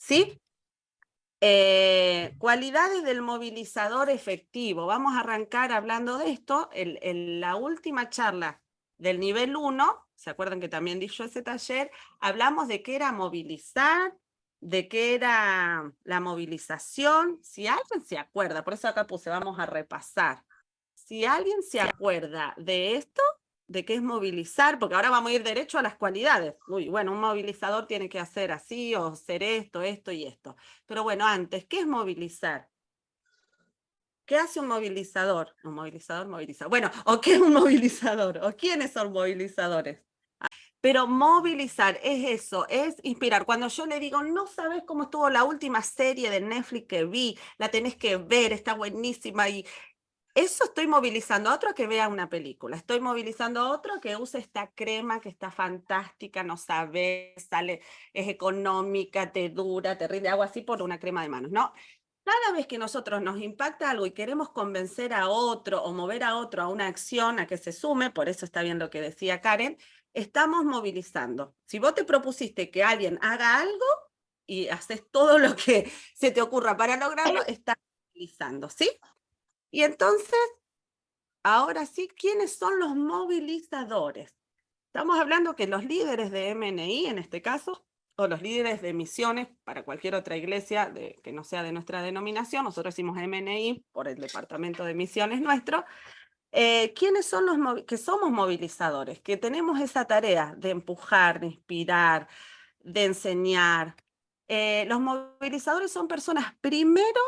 ¿sí? Cualidades del movilizador efectivo. Vamos a arrancar hablando de esto. En la última charla del nivel 1, ¿se acuerdan que también di yo ese taller? Hablamos de qué era movilizar, de qué era la movilización. Si alguien se acuerda, por eso acá puse, vamos a repasar. Si alguien se acuerda de esto, de qué es movilizar, porque ahora vamos a ir derecho a las cualidades. Uy, bueno, un movilizador tiene que hacer así o ser esto, esto y esto. Pero bueno, antes, ¿qué es movilizar? ¿Qué hace un movilizador? Un movilizador moviliza. Bueno, ¿o qué es un movilizador? ¿O quiénes son movilizadores? Pero movilizar es eso, es inspirar. Cuando yo le digo, no sabes cómo estuvo la última serie de Netflix que vi, la tenés que ver, está buenísima y eso estoy movilizando a otro que vea una película. Estoy movilizando a otro que use esta crema que está fantástica, no sabes, sale, es económica, te dura, te rinde agua así por una crema de manos, ¿no? Cada vez que nosotros nos impacta algo y queremos convencer a otro o mover a otro a una acción, a que se sume, por eso está bien lo que decía Karen, estamos movilizando. Si vos te propusiste que alguien haga algo y haces todo lo que se te ocurra para lograrlo, estás movilizando, ¿sí? Y entonces, ahora sí, ¿quiénes son los movilizadores? Estamos hablando que los líderes de MNI, en este caso, o los líderes de misiones para cualquier otra iglesia que no sea de nuestra denominación, nosotros decimos MNI por el departamento de misiones nuestro, ¿quiénes son los que somos movilizadores? Que tenemos esa tarea de empujar, de inspirar, de enseñar. Los movilizadores son personas primero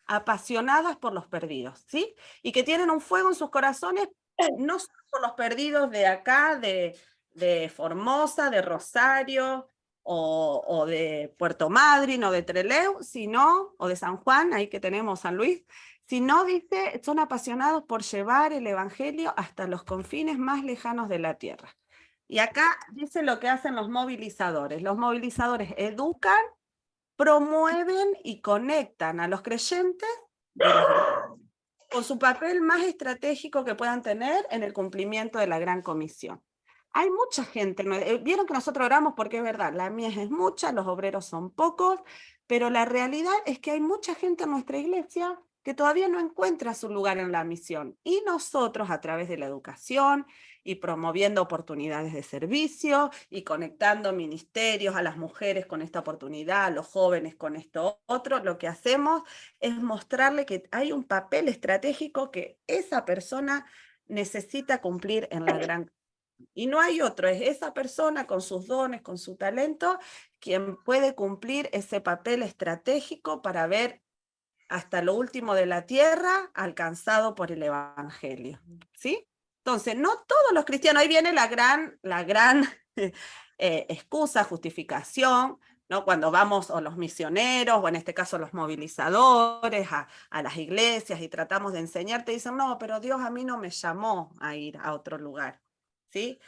apasionadas por los perdidos, ¿sí? Y que tienen un fuego en sus corazones, no solo por los perdidos de acá, de Formosa, de Rosario, o de Puerto Madryn, o de Trelew, sino, o de San Juan, ahí que tenemos San Luis, sino, dice, son apasionados por llevar el evangelio hasta los confines más lejanos de la tierra. Y acá dice lo que hacen los movilizadores. Los movilizadores educan, promueven y conectan a los creyentes de las iglesias con su papel más estratégico que puedan tener en el cumplimiento de la Gran Comisión. Hay mucha gente, vieron que nosotros oramos porque es verdad, la mies es mucha, los obreros son pocos, pero la realidad es que hay mucha gente en nuestra iglesia que todavía no encuentra su lugar en la misión. Y nosotros, a través de la educación y promoviendo oportunidades de servicio y conectando ministerios a las mujeres con esta oportunidad, a los jóvenes con esto otro, lo que hacemos es mostrarle que hay un papel estratégico que esa persona necesita cumplir en la gran. Y no hay otro, es esa persona con sus dones, con su talento, quien puede cumplir ese papel estratégico para ver hasta lo último de la tierra alcanzado por el Evangelio. ¿Sí? Entonces, no todos los cristianos, ahí viene la gran excusa, justificación, ¿no? Cuando vamos, o los misioneros, o en este caso los movilizadores, a las iglesias y tratamos de enseñar, te dicen, no, pero Dios a mí no me llamó a ir a otro lugar. ¿Sí?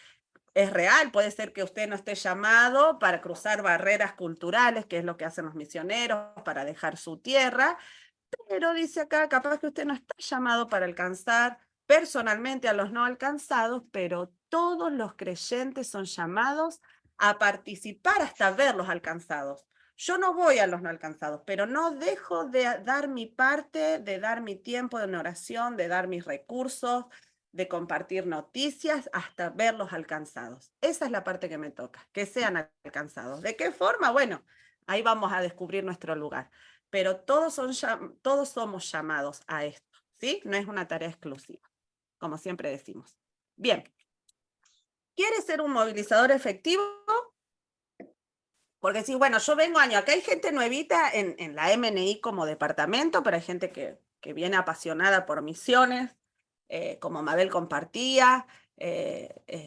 Es real, puede ser que usted no esté llamado para cruzar barreras culturales, que es lo que hacen los misioneros, para dejar su tierra, pero dice acá, capaz que usted no está llamado para alcanzar personalmente a los no alcanzados, pero todos los creyentes son llamados a participar hasta verlos alcanzados. Yo no voy a los no alcanzados, pero no dejo de dar mi parte, de dar mi tiempo de oración, de dar mis recursos, de compartir noticias hasta verlos alcanzados. Esa es la parte que me toca, que sean alcanzados. ¿De qué forma? Bueno, ahí vamos a descubrir nuestro lugar. Pero todos somos llamados a esto, ¿sí? No es una tarea exclusiva, como siempre decimos. Bien, ¿quieres ser un movilizador efectivo? Porque sí, bueno, yo vengo año, acá hay gente nuevita en la MNI como departamento, pero hay gente que viene apasionada por misiones, como Mabel compartía,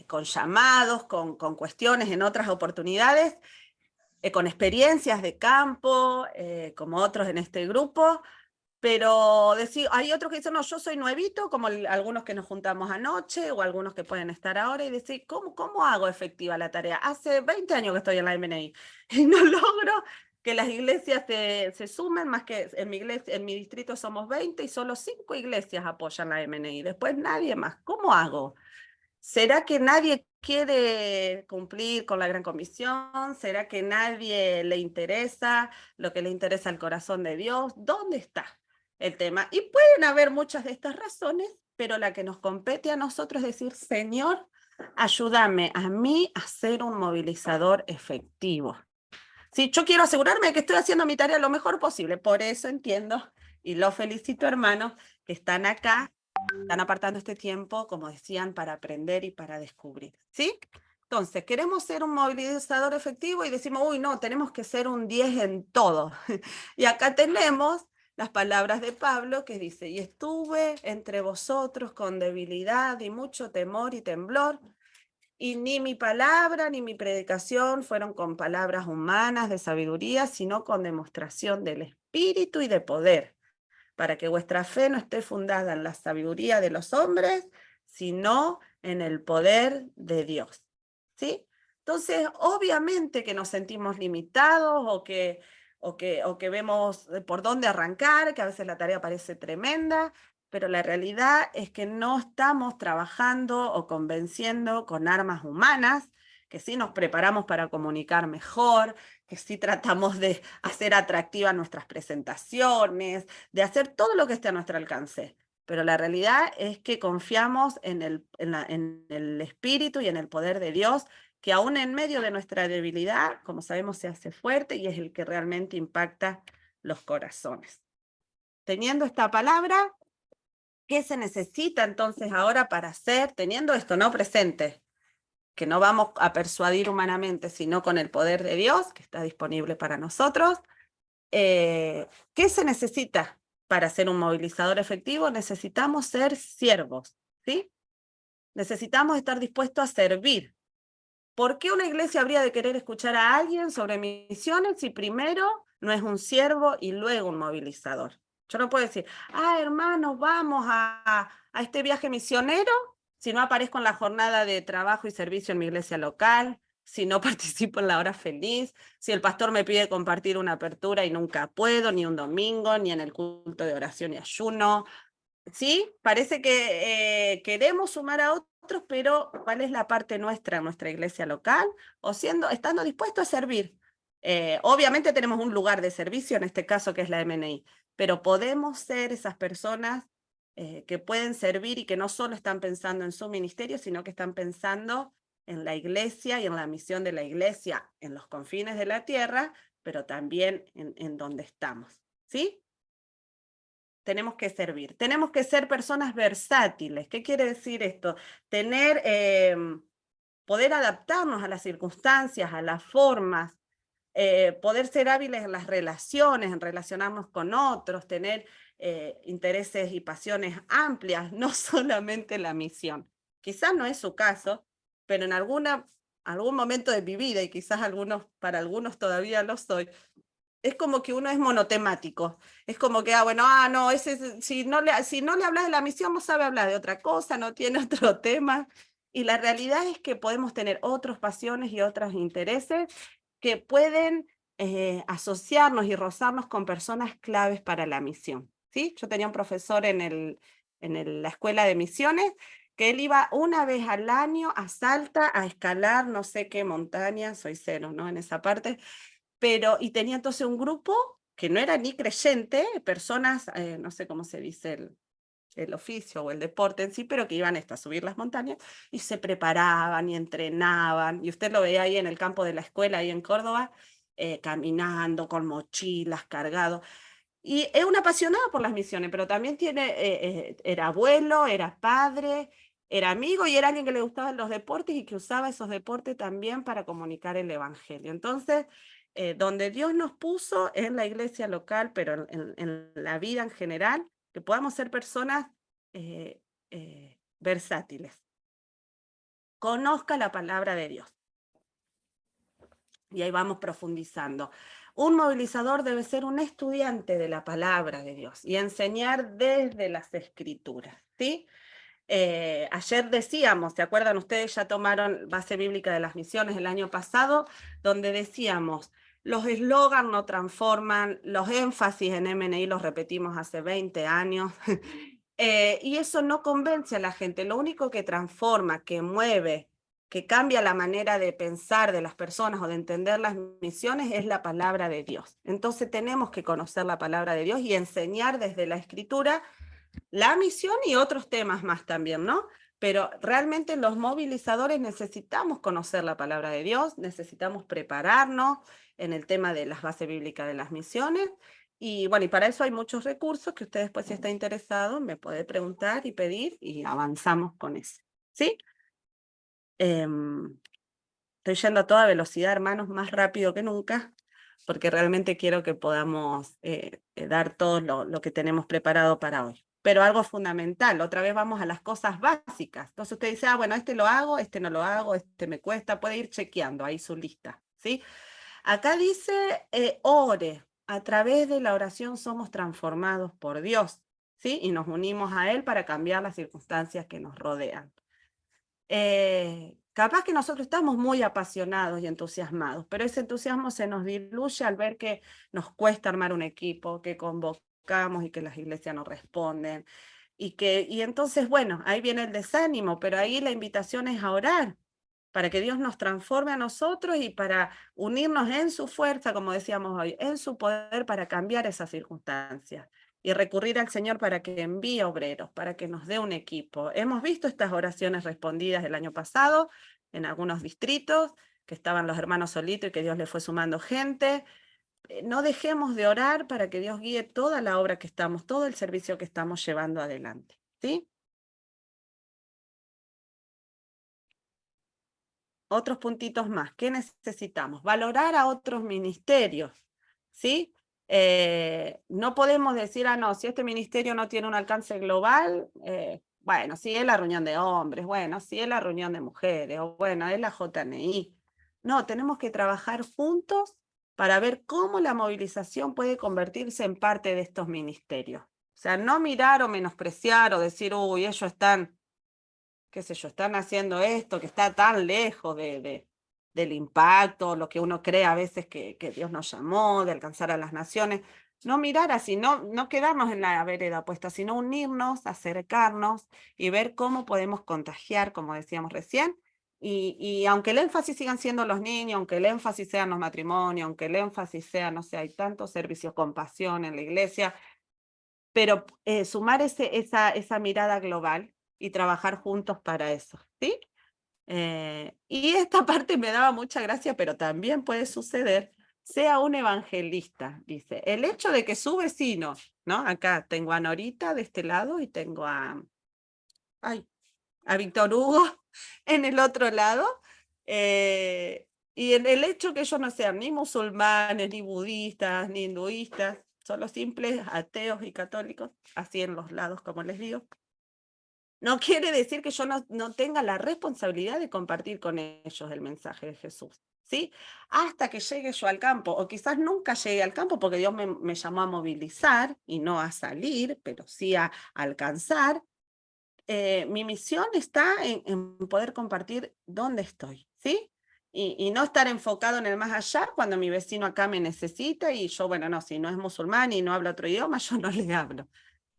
con llamados, con cuestiones en otras oportunidades, con experiencias de campo, como otros en este grupo. Pero hay otros que dicen, no, yo soy nuevito, como algunos que nos juntamos anoche o algunos que pueden estar ahora, y decir, ¿cómo hago efectiva la tarea? Hace 20 años que estoy en la MNI y no logro que las iglesias se sumen, más que en mi distrito somos 20 y solo 5 iglesias apoyan la MNI, después nadie más. ¿Cómo hago? ¿Será que nadie quiere cumplir con la gran comisión? ¿Será que nadie le interesa lo que le interesa al corazón de Dios? ¿Dónde está el tema? Y pueden haber muchas de estas razones, pero la que nos compete a nosotros es decir, Señor, ayúdame a mí a ser un movilizador efectivo. Sí, yo quiero asegurarme de que estoy haciendo mi tarea lo mejor posible. Por eso entiendo y los felicito, hermanos, que están acá, están apartando este tiempo, como decían, para aprender y para descubrir. ¿Sí? Entonces, queremos ser un movilizador efectivo y decimos, uy, no, tenemos que ser un 10 en todo. Y acá tenemos las palabras de Pablo que dice, y estuve entre vosotros con debilidad y mucho temor y temblor, y ni mi palabra ni mi predicación fueron con palabras humanas de sabiduría, sino con demostración del Espíritu y de poder, para que vuestra fe no esté fundada en la sabiduría de los hombres, sino en el poder de Dios. ¿Sí? Entonces, obviamente que nos sentimos limitados o que vemos por dónde arrancar, que a veces la tarea parece tremenda, pero la realidad es que no estamos trabajando o convenciendo con armas humanas, que sí nos preparamos para comunicar mejor, que sí tratamos de hacer atractivas nuestras presentaciones, de hacer todo lo que esté a nuestro alcance. Pero la realidad es que confiamos en el Espíritu y en el poder de Dios, que aún en medio de nuestra debilidad, como sabemos, se hace fuerte y es el que realmente impacta los corazones. Teniendo esta palabra, ¿qué se necesita entonces ahora para hacer, teniendo esto no presente, que no vamos a persuadir humanamente, sino con el poder de Dios, que está disponible para nosotros? ¿Qué se necesita para ser un movilizador efectivo? Necesitamos ser siervos, ¿sí? Necesitamos estar dispuestos a servir. ¿Por qué una iglesia habría de querer escuchar a alguien sobre misiones si primero no es un siervo y luego un movilizador? Yo no puedo decir, hermanos, vamos a este viaje misionero si no aparezco en la jornada de trabajo y servicio en mi iglesia local, si no participo en la hora feliz, si el pastor me pide compartir una apertura y nunca puedo, ni un domingo, ni en el culto de oración y ayuno. ¿Sí? Parece que queremos sumar a otros, pero ¿cuál es la parte nuestra en nuestra iglesia local? O estando dispuesto a servir. Obviamente tenemos un lugar de servicio, en este caso que es la MNI, pero podemos ser esas personas que pueden servir y que no solo están pensando en su ministerio, sino que están pensando en la iglesia y en la misión de la iglesia, en los confines de la tierra, pero también en donde estamos. ¿Sí? Tenemos que servir. Tenemos que ser personas versátiles. ¿Qué quiere decir esto? Poder adaptarnos a las circunstancias, a las formas, poder ser hábiles en las relaciones, en relacionarnos con otros, tener intereses y pasiones amplias, no solamente la misión. Quizás no es su caso, pero en algún momento de mi vida, y quizás para algunos todavía lo soy, es como que uno es monotemático. Es como que, no, si no le hablas de la misión, no sabe hablar de otra cosa, no tiene otro tema. Y la realidad es que podemos tener otras pasiones y otros intereses que pueden asociarnos y rozarnos con personas claves para la misión. ¿Sí? Yo tenía un profesor la escuela de misiones que él iba una vez al año a Salta a escalar no sé qué montaña, soy cero, ¿no? En esa parte, y tenía entonces un grupo que no era ni creyente, personas, no sé cómo se dice el oficio o el deporte en sí, pero que iban a subir las montañas y se preparaban y entrenaban. Y usted lo veía ahí en el campo de la escuela, ahí en Córdoba, caminando con mochilas, cargados. Y es un apasionado por las misiones, pero también era abuelo, era padre, era amigo y era alguien que le gustaban los deportes y que usaba esos deportes también para comunicar el evangelio. Entonces, donde Dios nos puso en la iglesia local, pero en la vida en general, que podamos ser personas versátiles. Conozca la palabra de Dios. Y ahí vamos profundizando. Un movilizador debe ser un estudiante de la palabra de Dios y enseñar desde las escrituras, ¿sí? Ayer decíamos, ¿se acuerdan ustedes? Ya tomaron base bíblica de las misiones el año pasado, donde decíamos, los eslogans no transforman, los énfasis en MNI los repetimos hace 20 años, y eso no convence a la gente. Lo único que transforma, que mueve, que cambia la manera de pensar de las personas o de entender las misiones es la palabra de Dios. Entonces tenemos que conocer la palabra de Dios y enseñar desde la Escritura la misión y otros temas más también, ¿no? Pero realmente los movilizadores necesitamos conocer la palabra de Dios, necesitamos prepararnos en el tema de las bases bíblicas de las misiones. Y bueno, y para eso hay muchos recursos que usted después, si está interesado, me puede preguntar y pedir y avanzamos con eso. ¿Sí? Estoy yendo a toda velocidad, hermanos, más rápido que nunca, porque realmente quiero que podamos dar todo lo que tenemos preparado para hoy. Pero algo fundamental, otra vez vamos a las cosas básicas. Entonces usted dice, bueno, este lo hago, este no lo hago, este me cuesta, puede ir chequeando ahí su lista, ¿sí? Acá dice, ore, a través de la oración somos transformados por Dios, ¿sí? Y nos unimos a Él para cambiar las circunstancias que nos rodean. Capaz que nosotros estamos muy apasionados y entusiasmados, pero ese entusiasmo se nos diluye al ver que nos cuesta armar un equipo, que convocamos y que las iglesias no responden. Y entonces, bueno, ahí viene el desánimo, pero ahí la invitación es a orar para que Dios nos transforme a nosotros y para unirnos en su fuerza, como decíamos hoy, en su poder para cambiar esas circunstancias y recurrir al Señor para que envíe obreros, para que nos dé un equipo. Hemos visto estas oraciones respondidas el año pasado en algunos distritos, que estaban los hermanos solitos y que Dios le fue sumando gente. No dejemos de orar para que Dios guíe toda la obra que estamos, todo el servicio que estamos llevando adelante. ¿Sí? Otros puntitos más. ¿Qué necesitamos? Valorar a otros ministerios, ¿sí? No podemos decir, no, si este ministerio no tiene un alcance global, bueno, sí es la reunión de hombres, bueno, sí es la reunión de mujeres, o bueno, es la JNI. No, tenemos que trabajar juntos para ver cómo la movilización puede convertirse en parte de estos ministerios. O sea, no mirar o menospreciar o decir, uy, ellos están, qué sé yo, están haciendo esto que está tan lejos del impacto, lo que uno cree a veces que Dios nos llamó, de alcanzar a las naciones. No mirar así, no quedarnos en la vereda puesta, sino unirnos, acercarnos y ver cómo podemos contagiar, como decíamos recién. Y aunque el énfasis sigan siendo los niños, aunque el énfasis sean los matrimonios, aunque el énfasis sea, no sé, hay tantos servicios con pasión en la iglesia, pero sumar esa mirada global y trabajar juntos para eso, ¿sí? Y esta parte me daba mucha gracia, pero también puede suceder, sea un evangelista, dice, el hecho de que su vecino, ¿no? Acá tengo a Norita de este lado y tengo ay, a Víctor Hugo en el otro lado, y en el hecho que ellos no sean ni musulmanes, ni budistas, ni hinduistas, solo simples ateos y católicos, así en los lados, como les digo, no quiere decir que yo no tenga la responsabilidad de compartir con ellos el mensaje de Jesús, ¿sí? Hasta que llegue yo al campo, o quizás nunca llegue al campo porque Dios me llamó a movilizar y no a salir, pero sí a alcanzar. Mi misión está en poder compartir dónde estoy, ¿sí? Y no estar enfocado en el más allá cuando mi vecino acá me necesita y yo, bueno, no, si no es musulmán y no habla otro idioma, yo no le hablo.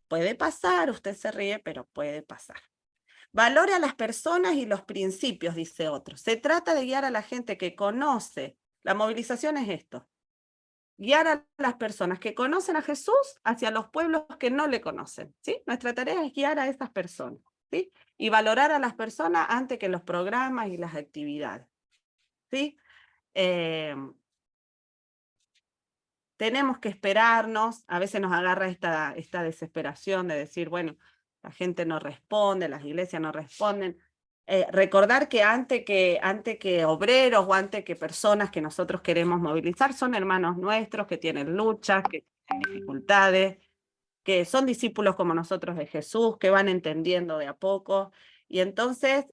Puede pasar, usted se ríe, pero puede pasar. Valore a las personas y los principios, dice otro. Se trata de guiar a la gente que conoce. La movilización es esto. Guiar a las personas que conocen a Jesús hacia los pueblos que no le conocen, ¿sí? Nuestra tarea es guiar a esas personas, ¿sí? Y valorar a las personas antes que los programas y las actividades, ¿sí? Tenemos que esperarnos, a veces nos agarra esta desesperación de decir, bueno, la gente no responde, las iglesias no responden. Recordar que antes que obreros o antes que personas que nosotros queremos movilizar, son hermanos nuestros que tienen luchas, que tienen dificultades, que son discípulos como nosotros de Jesús, que van entendiendo de a poco, y entonces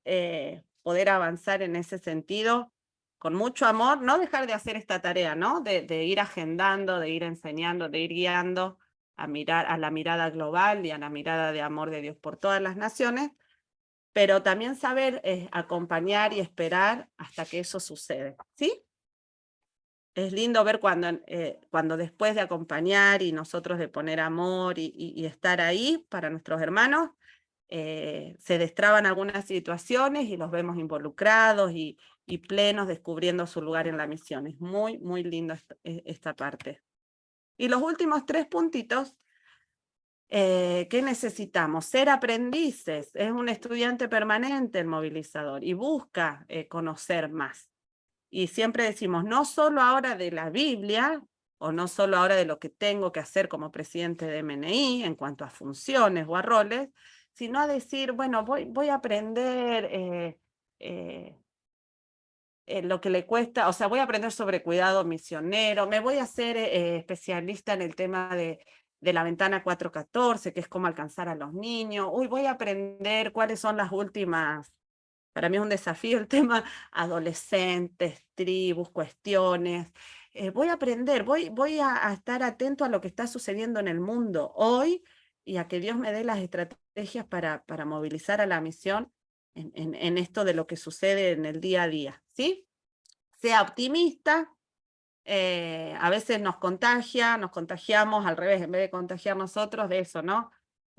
poder avanzar en ese sentido con mucho amor, no dejar de hacer esta tarea, ¿no? De ir agendando, de ir enseñando, de ir guiando a mirar a la mirada global y a la mirada de amor de Dios por todas las naciones, pero también saber acompañar y esperar hasta que eso sucede, ¿sí? Es lindo ver cuando después de acompañar y nosotros de poner amor y estar ahí para nuestros hermanos, se destraban algunas situaciones y los vemos involucrados y plenos descubriendo su lugar en la misión. Es muy, muy lindo esta parte. Y los últimos 3 puntitos, ¿qué necesitamos? Ser aprendices. Es un estudiante permanente el movilizador y busca conocer más. Y siempre decimos, no solo ahora de la Biblia, o no solo ahora de lo que tengo que hacer como presidente de MNI en cuanto a funciones o a roles, sino a decir, bueno, voy a aprender lo que le cuesta, o sea, voy a aprender sobre cuidado misionero, me voy a hacer especialista en el tema de la ventana 414, que es cómo alcanzar a los niños. Uy, voy a aprender cuáles son las últimas, para mí es un desafío el tema adolescentes, tribus, cuestiones. Voy a aprender, voy a estar atento a lo que está sucediendo en el mundo hoy y a que Dios me dé las estrategias para movilizar a la misión en esto de lo que sucede en el día a día, ¿sí? Sea optimista, a veces nos contagiamos al revés, en vez de contagiar nosotros de eso, ¿no?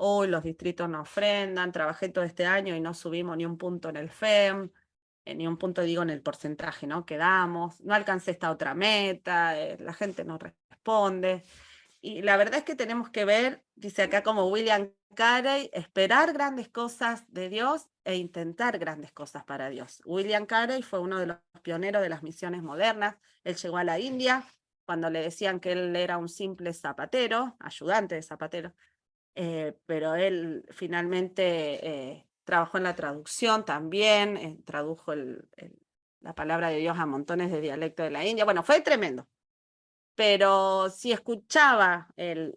Hoy los distritos no ofrendan, trabajé todo este año y no subimos ni un punto en el FEM, ni un punto digo en el porcentaje, ¿no? Quedamos, no alcancé esta otra meta, la gente no responde. Y la verdad es que tenemos que ver, dice acá como William Carey, esperar grandes cosas de Dios e intentar grandes cosas para Dios. William Carey fue uno de los pioneros de las misiones modernas. Él llegó a la India cuando le decían que él era un simple zapatero, ayudante de zapatero, pero él finalmente trabajó en la traducción también, tradujo la palabra de Dios a montones de dialectos de la India. Bueno, fue tremendo. Pero si escuchaba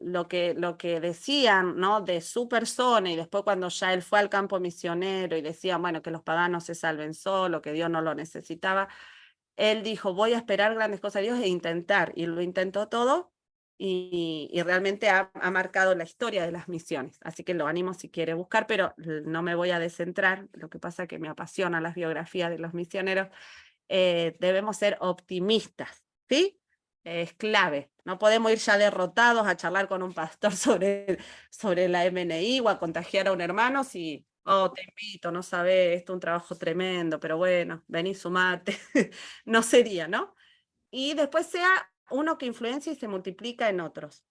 lo que decían, ¿no? De su persona, y después cuando ya él fue al campo misionero y decían, bueno, que los paganos se salven solos, que Dios no lo necesitaba, él dijo, voy a esperar grandes cosas de Dios e intentar, y lo intentó todo, y realmente ha marcado la historia de las misiones. Así que lo animo si quiere buscar, pero no me voy a descentrar, lo que pasa es que me apasiona las biografías de los misioneros. Debemos ser optimistas, ¿sí? Es clave. No podemos ir ya derrotados a charlar con un pastor sobre la MNI o a contagiar a un hermano si, oh, te invito, no sabes, esto es un trabajo tremendo, pero bueno, vení, sumate. No sería, ¿no? Y después sea uno que influencia y se multiplica en otros.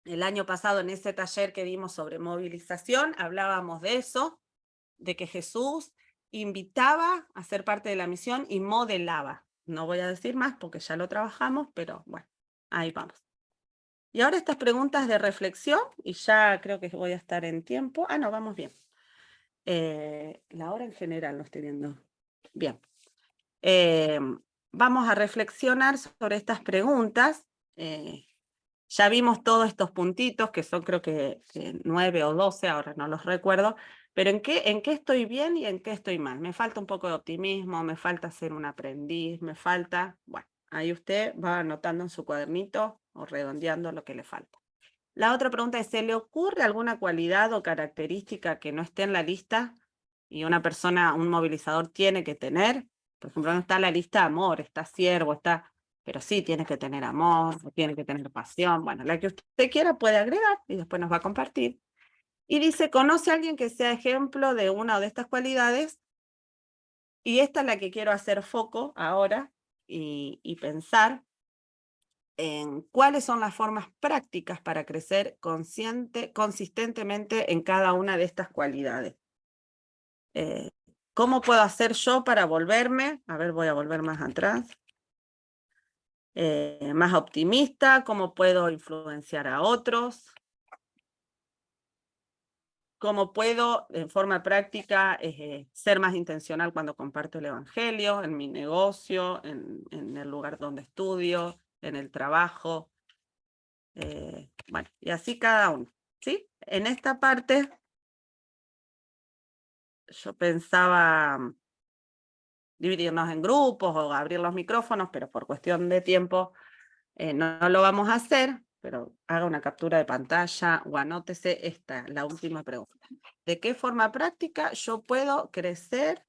El año pasado en ese taller que dimos sobre movilización hablábamos de eso, de que Jesús invitaba a ser parte de la misión y modelaba. No voy a decir más porque ya lo trabajamos, pero bueno, ahí vamos. Y ahora estas preguntas de reflexión, y ya creo que voy a estar en tiempo. Ah, no, vamos bien. La hora en general lo estoy viendo. Bien. Vamos a reflexionar sobre estas preguntas. Ya vimos todos estos puntitos, que son creo que 9 o 12, ahora no los recuerdo, pero ¿en qué estoy bien y en qué estoy mal? Me falta un poco de optimismo, me falta ser un aprendiz, me falta, bueno, ahí usted va anotando en su cuadernito o redondeando lo que le falta. La otra pregunta es, ¿se le ocurre alguna cualidad o característica que no esté en la lista y una persona, un movilizador tiene que tener? Por ejemplo, no está en la lista amor, está siervo, está... Pero sí tiene que tener amor, tiene que tener pasión. Bueno, la que usted quiera puede agregar y después nos va a compartir. Y dice, ¿conoce a alguien que sea ejemplo de una de estas cualidades? Y esta es la que quiero hacer foco ahora y pensar en cuáles son las formas prácticas para crecer consistentemente en cada una de estas cualidades. ¿Cómo puedo hacer yo para volverme? A ver, voy a volver más atrás. Más optimista, cómo puedo influenciar a otros, cómo puedo en forma práctica ser más intencional cuando comparto el evangelio, en mi negocio, en el lugar donde estudio, en el trabajo, bueno, y así cada uno, ¿sí? En esta parte yo pensaba dividirnos en grupos o abrir los micrófonos, pero por cuestión de tiempo no lo vamos a hacer, pero haga una captura de pantalla o anótese la última pregunta. ¿De qué forma práctica yo puedo crecer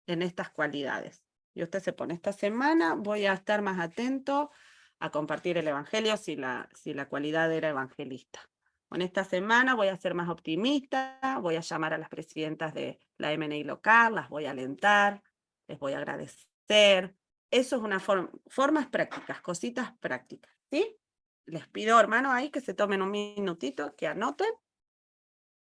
en estas cualidades? Y usted se pone, esta semana voy a estar más atento a compartir el evangelio si la cualidad era evangelista. En esta semana voy a ser más optimista, voy a llamar a las presidentas de la MNI local, las voy a alentar, les voy a agradecer. Eso es una formas prácticas, cositas prácticas, ¿sí? Les pido, hermanos, ahí que se tomen un minutito, que anoten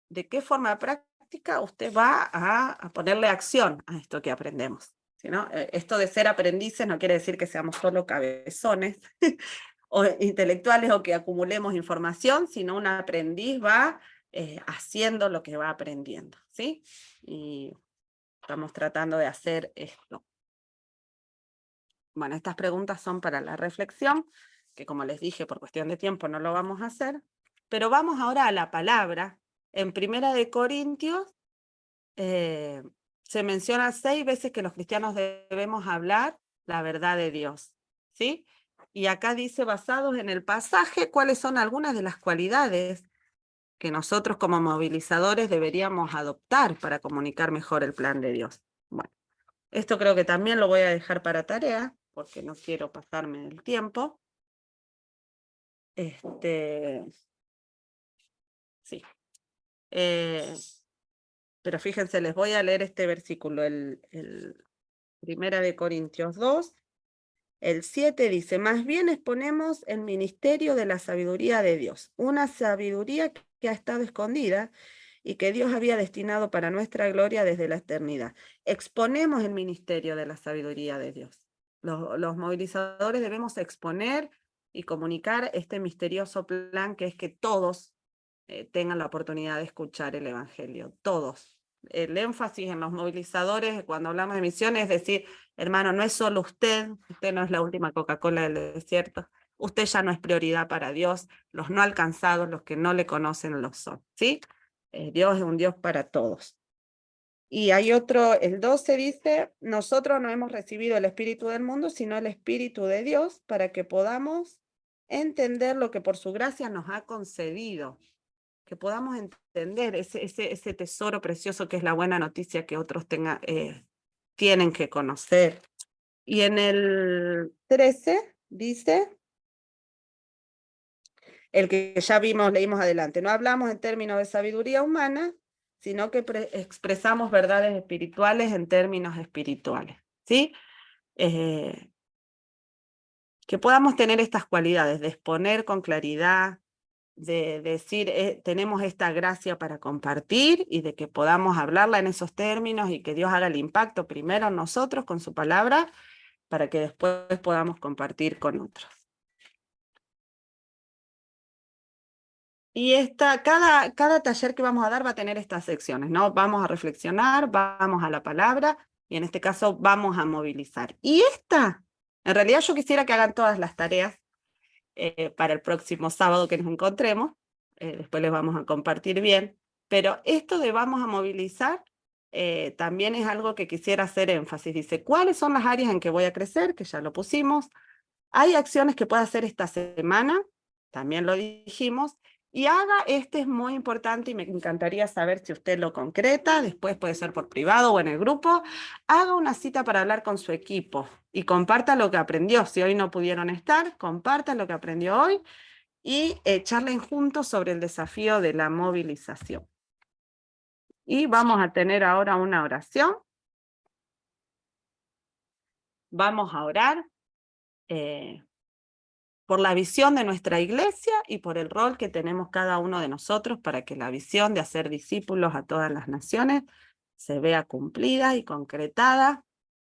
de qué forma práctica usted va a ponerle acción a esto que aprendemos. ¿Sí, no? Esto de ser aprendices no quiere decir que seamos solo cabezones o intelectuales o que acumulemos información, sino un aprendiz va haciendo lo que va aprendiendo, ¿sí? Y estamos tratando de hacer esto. Bueno, estas preguntas son para la reflexión, que como les dije, por cuestión de tiempo no lo vamos a hacer, pero vamos ahora a la palabra. En Primera de Corintios se menciona 6 veces que los cristianos debemos hablar la verdad de Dios, ¿sí? Y acá dice, basados en el pasaje, cuáles son algunas de las cualidades que nosotros como movilizadores deberíamos adoptar para comunicar mejor el plan de Dios. Bueno, esto creo que también lo voy a dejar para tarea, porque no quiero pasarme del tiempo. Sí. Pero fíjense, les voy a leer este versículo, el Primera de Corintios 2, el 7 dice, más bien exponemos el ministerio de la sabiduría de Dios, una sabiduría que ha estado escondida y que Dios había destinado para nuestra gloria desde la eternidad. Exponemos el ministerio de la sabiduría de Dios. Los movilizadores debemos exponer y comunicar este misterioso plan que es que todos tengan la oportunidad de escuchar el Evangelio, todos. El énfasis en los movilizadores, cuando hablamos de misiones, es decir, hermano, no es solo usted no es la última Coca-Cola del desierto, usted ya no es prioridad para Dios, los no alcanzados, los que no le conocen lo son, ¿sí? Dios es un Dios para todos. Y hay otro, el 12 dice, nosotros no hemos recibido el espíritu del mundo, sino el espíritu de Dios, para que podamos entender lo que por su gracia nos ha concedido, que podamos entender ese tesoro precioso que es la buena noticia que otros tienen que conocer. Y en el 13 dice, el que ya leímos adelante, no hablamos en términos de sabiduría humana, sino que expresamos verdades espirituales en términos espirituales, ¿sí? Que podamos tener estas cualidades de exponer con claridad, de decir, tenemos esta gracia para compartir y de que podamos hablarla en esos términos y que Dios haga el impacto primero en nosotros con su palabra para que después podamos compartir con otros. Y cada taller que vamos a dar va a tener estas secciones, ¿no? Vamos a reflexionar, vamos a la palabra y en este caso vamos a movilizar. Y en realidad yo quisiera que hagan todas las tareas para el próximo sábado que nos encontremos, después les vamos a compartir bien, pero esto de vamos a movilizar también es algo que quisiera hacer énfasis. Dice, ¿cuáles son las áreas en que voy a crecer? Que ya lo pusimos. Hay acciones que pueda hacer esta semana, también lo dijimos, y este es muy importante y me encantaría saber si usted lo concreta, después puede ser por privado o en el grupo, haga una cita para hablar con su equipo y comparta lo que aprendió. Si hoy no pudieron estar, compartan lo que aprendió hoy y charlen juntos sobre el desafío de la movilización. Y vamos a tener ahora una oración. Vamos a orar por la visión de nuestra iglesia y por el rol que tenemos cada uno de nosotros para que la visión de hacer discípulos a todas las naciones se vea cumplida y concretada.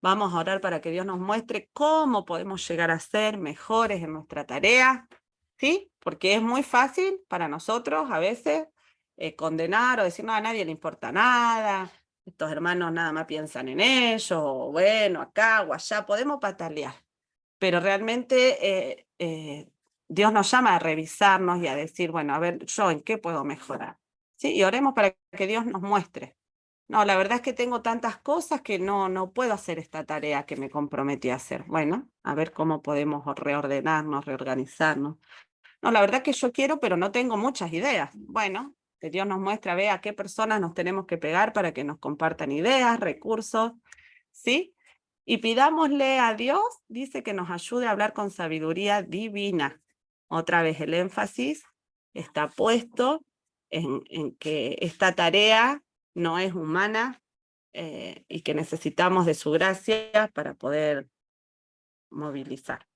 Vamos a orar para que Dios nos muestre cómo podemos llegar a ser mejores en nuestra tarea, ¿sí? Porque es muy fácil para nosotros a veces condenar o decir, no, a nadie le importa nada, estos hermanos nada más piensan en ellos, o bueno, acá o allá, podemos patalear. Pero realmente Dios nos llama a revisarnos y a decir, bueno, a ver, yo en qué puedo mejorar, ¿sí? Y oremos para que Dios nos muestre. No, la verdad es que tengo tantas cosas que no puedo hacer esta tarea que me comprometí a hacer. Bueno, a ver cómo podemos reordenarnos, reorganizarnos. No, la verdad que yo quiero, pero no tengo muchas ideas. Bueno, que Dios nos muestre a ver a qué personas nos tenemos que pegar para que nos compartan ideas, recursos, ¿sí? Y pidámosle a Dios, dice que nos ayude a hablar con sabiduría divina. Otra vez el énfasis está puesto en que esta tarea no es humana y que necesitamos de su gracia para poder movilizar.